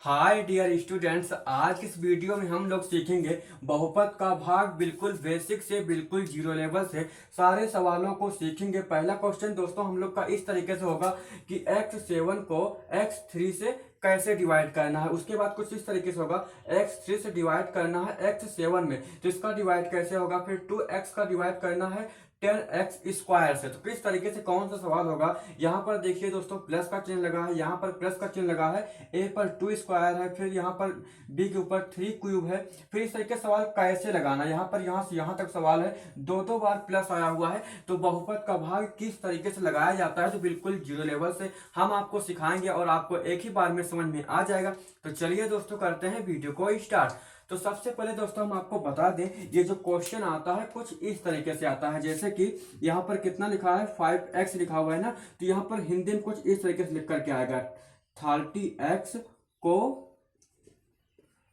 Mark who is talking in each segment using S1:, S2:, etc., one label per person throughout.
S1: Hi dear students, आज की इस वीडियो में हम लोग सीखेंगे बहुपद का भाग। बिल्कुल बेसिक से बिल्कुल जीरो लेवल से सारे सवालों को सीखेंगे। पहला क्वेश्चन दोस्तों हम लोग का इस तरीके से होगा कि x7 को x3 से कैसे डिवाइड करना है। उसके बाद कुछ इस तरीके से होगा, x3 से डिवाइड करना है x7 में, तो इसका डिवाइड कैसे होगा। फिर 2x का डिवाइड करना है 10x² से। तो किस तरीके से कौन सा सवाल होगा। यहाँ पर देखिए दोस्तों, प्लस का चिन्ह लगा है, यहाँ पर प्लस का चिन्ह लगा है, ए पर 2² है, फिर यहाँ पर बी के ऊपर 3³ है। फिर इस तरीके से सवाल कैसे लगाना, यहाँ पर यहाँ से यहाँ तक सवाल है, दो दो बार प्लस आया हुआ है, तो बहुपद का भाग किस तरीके से लगाया जाता है, तो बिल्कुल जीरो लेवल से हम आपको सिखाएंगे और आपको एक ही बार में समझ में आ जाएगा। तो चलिए दोस्तों करते हैं वीडियो को स्टार्ट। तो सबसे पहले दोस्तों हम आपको बता दें, ये जो क्वेश्चन आता है कुछ इस तरीके से आता है, जैसे कि यहाँ पर कितना लिखा है 5x लिखा हुआ है ना, तो यहाँ पर हिंदी में कुछ इस तरीके से लिख करके आएगा 30x को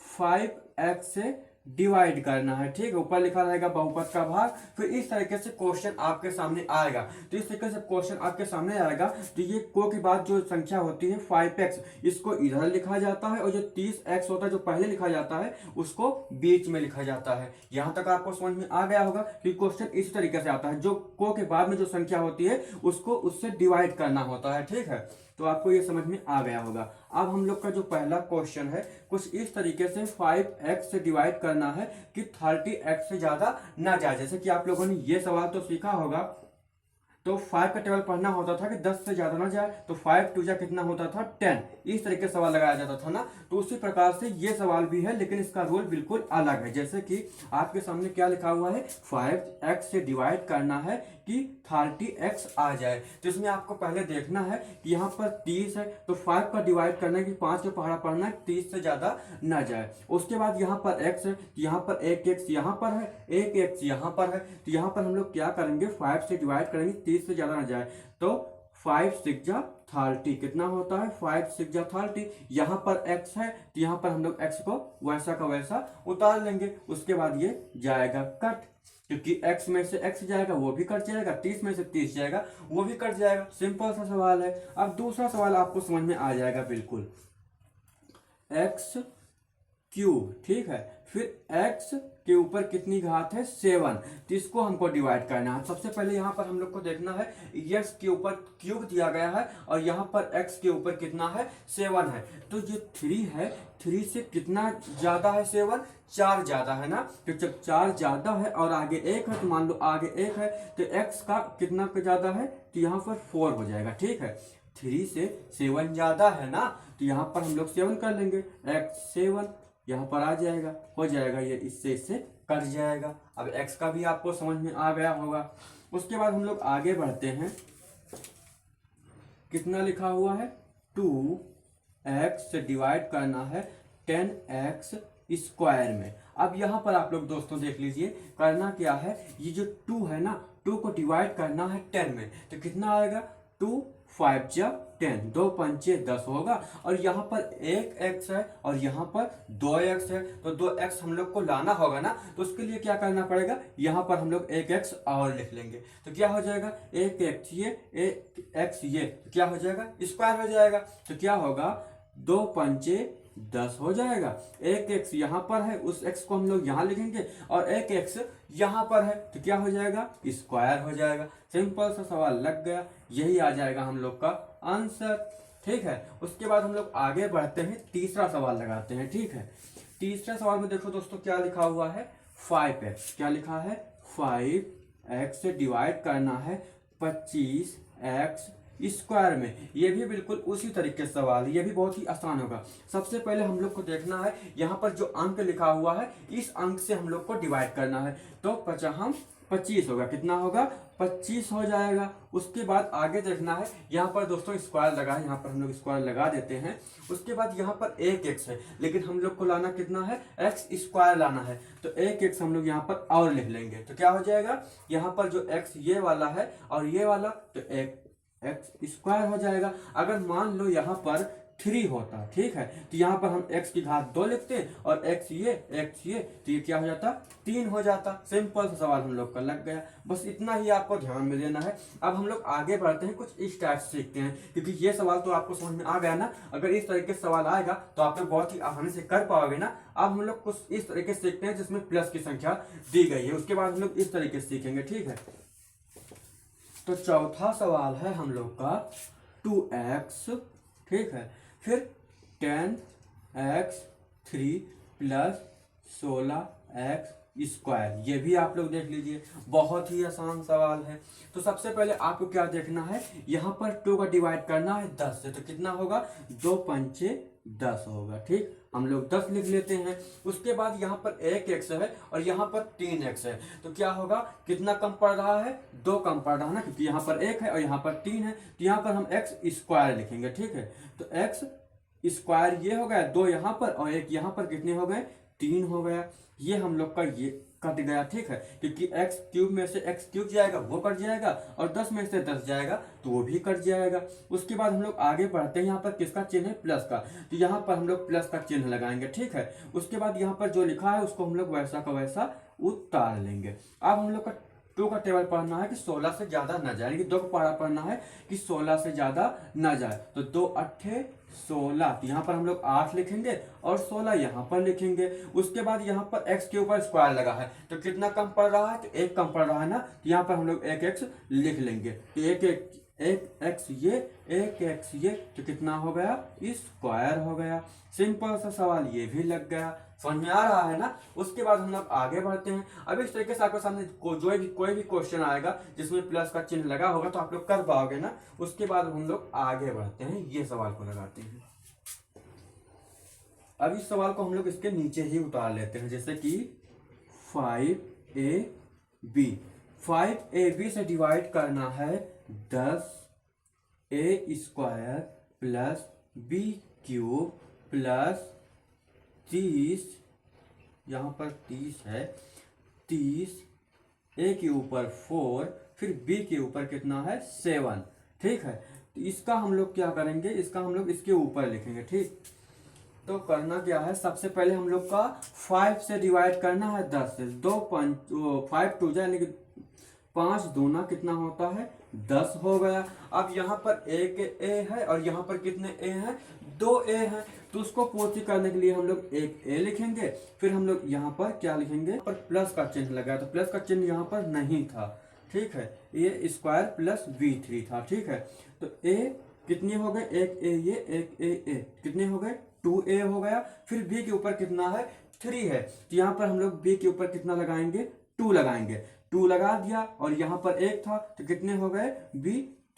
S1: 5x से डिवाइड करना है। ठीक है, ऊपर लिखा रहेगा बहुपद का भाग। फिर इस तरीके से क्वेश्चन आपके सामने आएगा। तो इस तरीके से क्वेश्चन आपके सामने आएगा, तो ये को के बाद जो संख्या होती है 5x, इसको इधर लिखा जाता है, और जो 30x होता है जो पहले लिखा जाता है उसको बीच में लिखा जाता है। यहां तक आपको समझ में आ गया होगा कि क्वेश्चन इस तरीके से आता है, जो को के बाद में जो संख्या होती है उसको उससे डिवाइड करना होता है। ठीक है, तो आपको ये समझ में आ गया होगा। अब हम लोग का जो पहला क्वेश्चन है कुछ इस तरीके से 5x से डिवाइड करना है कि 30x से ज्यादा ना जाए। जैसे कि आप लोगों ने ये सवाल तो सीखा होगा, तो 5 का टेबल पढ़ना होता था कि 10 से ज्यादा ना जाए, तो 5 2 जा कितना होता था 10। इस तरीके से सवाल लगाया जाता था ना, तो उसी प्रकार से ये सवाल भी है, लेकिन इसका रूल बिल्कुल अलग है। जैसे कि आपके सामने क्या लिखा हुआ है, 5x से डिवाइड करना है कि 30x आ जाए। तो इसमें आपको पहले देखना है कि यहाँ पर 30 है, तो 5 का डिवाइड करना है कि 5 के पहाड़ा पढ़ना है 30 से ज्यादा ना जाए। उसके बाद यहाँ पर x है, तो यहाँ पर एक x यहाँ पर है, एक x यहाँ पर है, तो यहाँ पर हम लोग क्या करेंगे 5 से डिवाइड करेंगे 30 से ज्यादा ना जाए, तो 5 6 जा 30 कितना होता है 5 6 जा 30। यहाँ पर x है, तो यहाँ पर हम लोग x को वैसा का वैसा उतार लेंगे। उसके बाद ये जाएगा कट, क्योंकि x में से x जाएगा वो भी कट जाएगा, 30 में से 30 जाएगा वो भी कट जाएगा। सिंपल सा सवाल है। अब दूसरा सवाल आपको समझ में आ जाएगा बिल्कुल, x³ ठीक है, फिर x के ऊपर कितनी घात है 7, तो इसको हमको डिवाइड करना है। सबसे पहले यहाँ पर हम लोग को देखना है x के ऊपर क्यूब दिया गया है और यहाँ पर x के ऊपर कितना है 7 है, तो जो 3 है 3 से कितना ज्यादा है 7, 4 ज्यादा है ना। तो जब 4 ज्यादा है और आगे 1 है, तो मान लो आगे 1 है, तो x का कितना ज्यादा है, तो यहाँ पर 4 हो जाएगा। ठीक है, 3 से 7 ज्यादा है ना, तो यहाँ पर हम लोग 7 कर लेंगे, x7 यहाँ पर आ जाएगा, हो जाएगा, ये इससे कट जाएगा। अब x का भी आपको समझ में आ गया होगा। उसके बाद हम लोग आगे बढ़ते हैं, कितना लिखा हुआ है 2x से डिवाइड करना है 10x² में। अब यहाँ पर आप लोग दोस्तों देख लीजिए, करना क्या है, ये जो 2 है ना, 2 को डिवाइड करना है 10 में, तो कितना आएगा 2 5 जा 10, 2 पंचे 10 होगा। और यहाँ पर एक x है और यहाँ पर 2x है, तो 2x हम लोग को लाना होगा ना, तो उसके लिए क्या करना पड़ेगा, यहाँ पर हम लोग एक x और लिख लेंगे, तो क्या हो जाएगा एक x ये, तो क्या हो जाएगा स्क्वायर हो जाएगा। तो क्या होगा 2 पंचे 10 हो जाएगा। एक x यहाँ पर है, उस x को हम लोग यहाँ लिखेंगे, और एक x यहाँ पर है, तो क्या हो जाएगा स्क्वायर हो जाएगा। सिंपल सा सवाल लग गया, यही आ जाएगा हम लोग का आंसर। ठीक है, उसके बाद हम लोग आगे बढ़ते हैं, तीसरा सवाल लगाते हैं। ठीक है, तीसरा सवाल में देखो दोस्तों क्या लिखा हुआ है 5x, क्या लिखा है 5x से डिवाइड करना है 25x² में। ये भी बिल्कुल उसी तरीके से सवाल है, ये भी बहुत ही आसान होगा। सबसे पहले हम लोग को देखना है यहाँ पर जो अंक लिखा हुआ है, इस अंक से हम लोग को डिवाइड करना है, तो 25 होगा, कितना होगा 25 हो जाएगा। उसके बाद आगे देखना है, यहाँ पर दोस्तों स्क्वायर लगा है, यहाँ पर हम लोग स्क्वायर लगा देते हैं। उसके बाद यहाँ पर एक x है, लेकिन हम लोग को लाना कितना है x² लाना है, तो एक x हम लोग यहाँ पर और लिख लेंगे, तो क्या हो जाएगा यहाँ पर जो x ये वाला है और ये वाला, तो एक x² हो जाएगा। अगर मान लो यहाँ पर 3 होता, ठीक है। तो यहाँ पर हम x की घात 2 लिखते हैं और x ये तो ये क्या हो जाता, 3 हो जाता। सिंपल सा सवाल हम लोग का लग गया। बस इतना ही आपको ध्यान में देना है। अब हम लोग आगे बढ़ते हैं, कुछ इस टाइप से सीखते हैं, क्योंकि ये सवाल तो आपको समझ में आ गया ना। अगर इस तरीके से सवाल आएगा तो आप लोग बहुत ही आसानी से कर पाओगे ना। अब हम लोग कुछ इस तरीके से सीखते हैं जिसमें प्लस की संख्या दी गई है, उसके बाद हम लोग इस तरीके से सीखेंगे, ठीक है। तो चौथा सवाल है हम लोग का 2x, ठीक है, फिर 10x3 प्लस 16x स्क्वायर। ये भी आप लोग देख लीजिए, बहुत ही आसान सवाल है। तो सबसे पहले आपको क्या देखना है, यहाँ पर 2 का डिवाइड करना है 10 से, तो कितना होगा, 2 पंचे 10 होगा, ठीक। हम लोग 10 लिख लेते हैं। उसके बाद यहाँ पर 1x है और यहाँ पर 3x है, तो क्या होगा, कितना कम पड़ रहा है, 2 कम पड़ रहा है ना, क्योंकि यहाँ पर 1 है और यहाँ पर 3 है। तो यहाँ पर हम x स्क्वायर लिखेंगे, ठीक है। तो x स्क्वायर ये हो गया 2 यहाँ पर और 1 यहाँ पर, कितने हो गए, 3 हो गया। ये हम लोग का ये कट गया, ठीक है, क्योंकि x क्यूब में से x क्यूब जाएगा वो कट जाएगा और 10 में से 10 जाएगा तो वो भी कट जाएगा। उसके बाद हम लोग आगे बढ़ते हैं, यहाँ पर किसका चिन्ह है, प्लस का, तो यहाँ पर हम लोग प्लस का चिन्ह लगाएंगे, ठीक है। उसके बाद यहाँ पर जो लिखा है उसको हम लोग वैसा का वैसा उतार लेंगे। अब हम लोग का 2 का टेबल पढ़ना है कि 16 से ज्यादा न जाए, यानी कि 2 का पढ़ा पढ़ना है कि 16 से ज्यादा न जाए। तो 2 अट्ठे 16, तो यहाँ पर हम लोग 8 लिखेंगे और 16 यहाँ पर लिखेंगे। उसके बाद यहाँ पर x के ऊपर स्क्वायर लगा है, तो कितना कम पड़ रहा है, तो 1 कम पड़ रहा है ना, तो यहाँ पर हम लोग 1x लिख लेंगे। तो एक x ये तो कितना हो गया, स्क्वायर हो गया। सिंपल सा सवाल ये भी लग गया, समझ में आ रहा है ना। उसके बाद हम लोग आगे बढ़ते हैं। अब इस तरीके से आपके सामने कोई भी क्वेश्चन आएगा जिसमें प्लस का चिन्ह लगा होगा तो आप लोग कर पाओगे ना। उसके बाद हम लोग आगे बढ़ते हैं, ये सवाल को लगाते हैं। अब इस सवाल को हम लोग इसके नीचे ही उतार लेते हैं, जैसे कि 5ab से डिवाइड करना है 10a square plus b cube plus 30, यहाँ पर 30 है, 30 a के ऊपर 4 फिर b के ऊपर कितना है 7, ठीक है। तो इसका हम लोग क्या करेंगे, इसका हम लोग इसके ऊपर लिखेंगे, ठीक। तो करना क्या है, सबसे पहले हम लोग का 5 से डिवाइड करना है 10 से, 5 2 यानी कि 5 दूना कितना होता है 10 हो गया। अब यहाँ पर एक a है और यहाँ पर कितने a हैं, 2 a हैं, तो उसको पूर्ति करने के लिए हम लोग एक a लिखेंगे। फिर हम लोग यहाँ पर क्या लिखेंगे, पर प्लस का चिन्ह लगा, तो प्लस का चिन्ह यहाँ पर नहीं था, ठीक है। a स्क्वायर प्लस b3 था, ठीक है। तो a कितने हो गए, एक a ये एक a कितने हो गए, 2a हो गया। फिर b के ऊपर कितना है, 3 है, तो यहाँ पर हम लोग b के ऊपर कितना लगाएंगे, 2 लगाएंगे। 2 लगा दिया और यहाँ पर 1 था तो कितने हो गए, b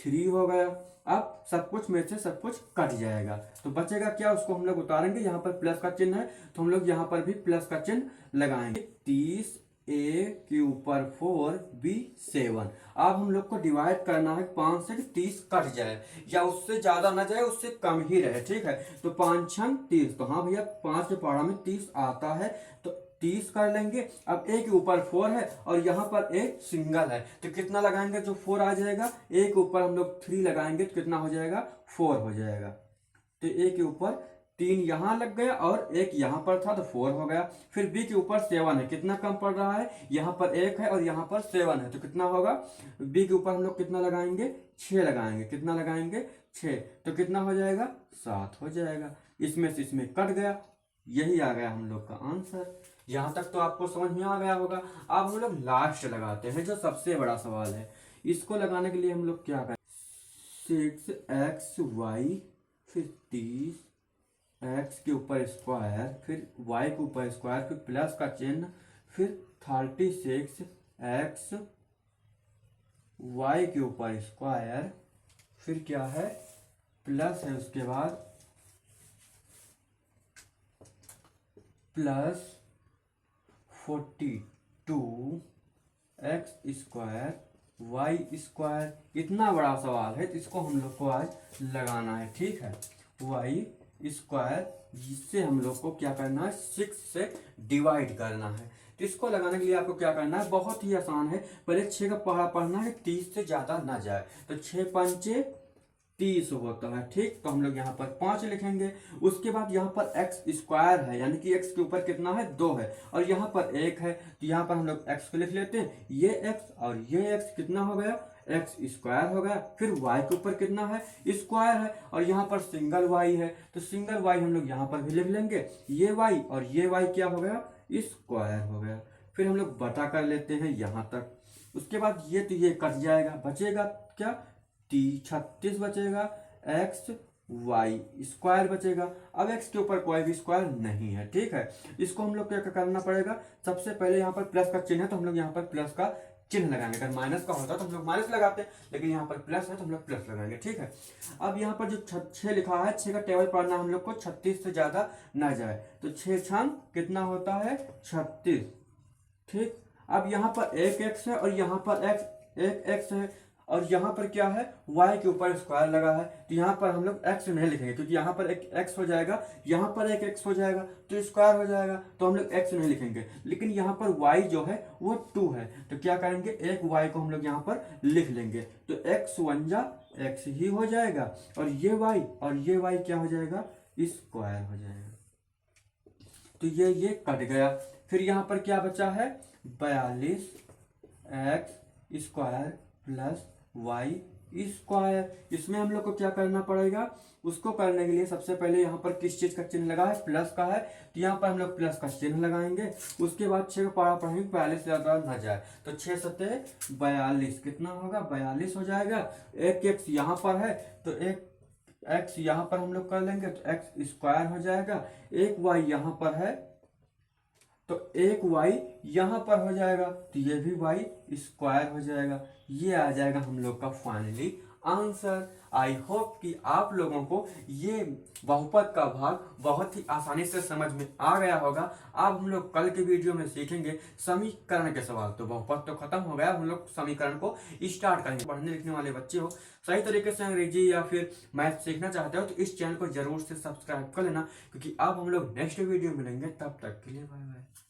S1: 3 हो गया। अब सब कुछ में से सब कुछ कट जाएगा तो बचेगा क्या, उसको हम लोग उतारेंगे। यहाँ पर प्लस का चिन्ह है तो हम लोग यहाँ पर भी प्लस का चिन्ह लगाएंगे। 30 a के ऊपर 4 b 7। अब हम लोग को डिवाइड करना है 5 से, 30 कट जाए या उससे ज्यादा ना जाए, उससे कम ही रहे, ठीक है। तो 5 छंग 30, तो हाँ भैया 5 के पहाड़ा में 30 आता है तो 30 कर लेंगे। अब a के ऊपर 4 है और यहाँ पर a सिंगल है तो कितना लगाएंगे, जो 4 आ जाएगा। a के ऊपर हम लोग 3 लगाएंगे तो कितना हो जाएगा, 4 हो जाएगा। तो a के ऊपर 3 यहाँ लग गया और 1 यहाँ पर था तो 4 हो गया। फिर b के ऊपर 7 है, कितना कम पड़ रहा है, यहाँ पर 1 है और यहाँ पर 7 है तो कितना होगा, b के ऊपर हम लोग कितना लगाएंगे, 6 लगाएंगे। कितना लगाएंगे, 6, तो कितना हो जाएगा, 7 हो जाएगा। इसमें से इसमें कट गया, यही आ गया हम लोग का आंसर। यहाँ तक तो आपको समझ में आ गया होगा। अब हम लोग लास्ट लगाते हैं, जो सबसे बड़ा सवाल है। इसको लगाने के लिए हम लोग क्या करें, 6xy फिर 30 x के ऊपर स्क्वायर फिर y के ऊपर स्क्वायर फिर प्लस का चिन्ह फिर 36 x y के ऊपर स्क्वायर फिर क्या है प्लस है, उसके बाद plus 42 x square y square. इतना बड़ा सवाल है तो इसको हम लोग को आज लगाना है, ठीक है। वाई स्क्वायर जिससे हम लोग को क्या करना है, 6 से डिवाइड करना है। तो इसको लगाने के लिए आपको क्या करना है, बहुत ही आसान है। पहले 6 का पहाड़ा पढ़ना है, 30 से ज्यादा ना जाए। तो 6 पंचे 30 होता है। ठीक, तो हम लोग यहाँ पर 5 लिखेंगे। उसके बाद यहाँ पर एक्स स्क्वायर है, यानी कि एक्स के ऊपर कितना है, 2 है, और यहाँ पर 1 है, तो यहाँ पर हम लोग एक्स को लिख लेते हैं। ये एक्स और ये एक्स कितना हो गया, एक्स स्क्वायर हो गया। फिर वाई के ऊपर कितना है, स्क्वायर है, और यहाँ पर सिंगल वाई है, तो सिंगल वाई हम लोग यहाँ पर भी लिख लेंगे। ये वाई और ये वाई क्या हो गया, स्क्वायर हो गया। फिर हम लोग बटा कर लेते हैं यहाँ तक। उसके बाद ये तो ये कट जाएगा, बचेगा क्या, 36 बचेगा, एक्स वाई स्क्वायर बचेगा। अब एक्स के ऊपर कोई भी स्क्वायर नहीं है। ठीक है, इसको हम लोग क्या करना पड़ेगा, सबसे पहले यहाँ पर प्लस का चिन्ह है तो हम लोग यहाँ पर प्लस का चिन्ह लगाएंगे। अगर माइनस का होता तो हम लोग माइनस लगाते, लेकिन यहाँ पर प्लस है तो हम लोग प्लस लगाएंगे। ठीक है, अब यहाँ पर जो 6 लिखा है, 6 का टेबल पढ़ना हम लोग को 36 से ज्यादा ना जाए, तो 6 छान कितना होता है, 36। ठीक, अब यहाँ पर एक एक्स है और यहाँ पर एक एक्स है, और यहाँ पर क्या है, y के ऊपर स्क्वायर लगा है, तो यहाँ पर हम लोग x नहीं लिखेंगे, क्योंकि यहाँ पर एक x हो जाएगा, यहाँ पर एक x हो जाएगा, तो स्क्वायर हो जाएगा, तो हम लोग x नहीं लिखेंगे। लेकिन यहाँ पर y जो है वो 2 है, तो क्या करेंगे, एक y को हम लोग यहाँ पर लिख लेंगे, तो x 1 जा x ही हो जाएगा, और ये y क्या हो जाएगा, स्क्वायर हो जाएगा। तो ये कट गया। फिर यहाँ पर क्या बचा है, 42 x square plus y square. इसमें हम लोग को क्या करना पड़ेगा, उसको करने के लिए सबसे पहले यहाँ पर किस चीज का चिन्ह लगा है, प्लस का है, तो यहाँ पर हम लोग प्लस का चिन्ह लगाएंगे। उसके बाद 6 को पारा पढ़ेंगे, 42 से ज्यादा ना जाए, तो 6 सत्ते 42 कितना होगा, 42 हो जाएगा। एक एक्स यहाँ पर है, तो एक एक्स यहाँ पर हम लोग कर लेंगे, तो एक्स स्क्वायर हो जाएगा। एक वाई यहाँ पर है, तो एक y यहां पर हो जाएगा, तो ये भी y स्क्वायर हो जाएगा। ये आ जाएगा हम लोग का फाइनली आंसर। आई होप कि आप लोगों को ये बहुपद का भाग बहुत ही आसानी से समझ में आ गया होगा। अब हम लोग कल के वीडियो में सीखेंगे समीकरण के सवाल। तो बहुपद तो खत्म हो गया, हम लोग समीकरण को स्टार्ट करेंगे। पढ़ने लिखने वाले बच्चे हो, सही तरीके से अंग्रेजी या फिर मैथ सीखना चाहते हो, तो इस चैनल को जरूर से सब्सक्राइब कर लेना, क्योंकि अब हम लोग नेक्स्ट वीडियो मिलेंगे। तब तक के लिए बाय बाय।